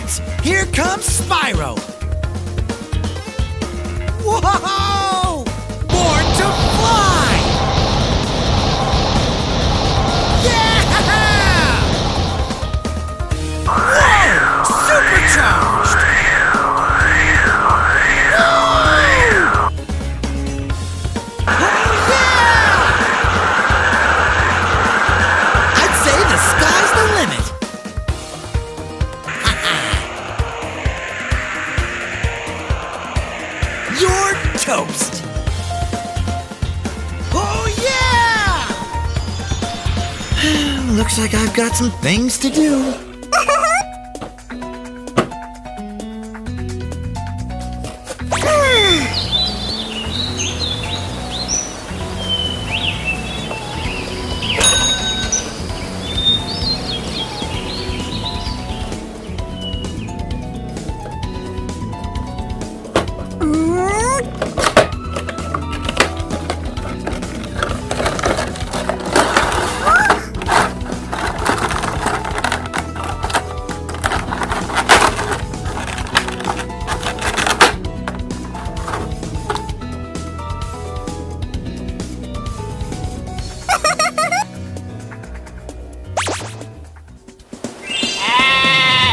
hands! Here comes Spyro! Whoa! Born to fly! Yeah! Whoa! Supercharged! Whoa! Oh yeah! I'd say the sky's the limit! You're toast! Oh yeah! Looks like I've got some things to do.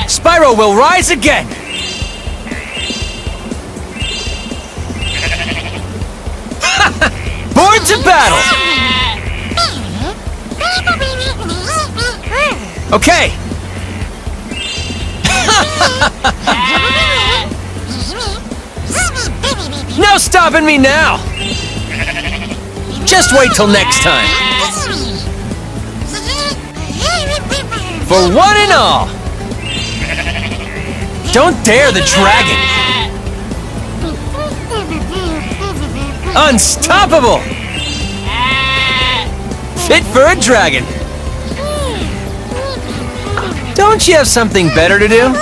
Spyro will rise again! Born to battle! Okay! No stopping me now! Just wait till next time! For one and all! Don't dare the dragon! Unstoppable! Fit for a dragon! Don't you have something better to do?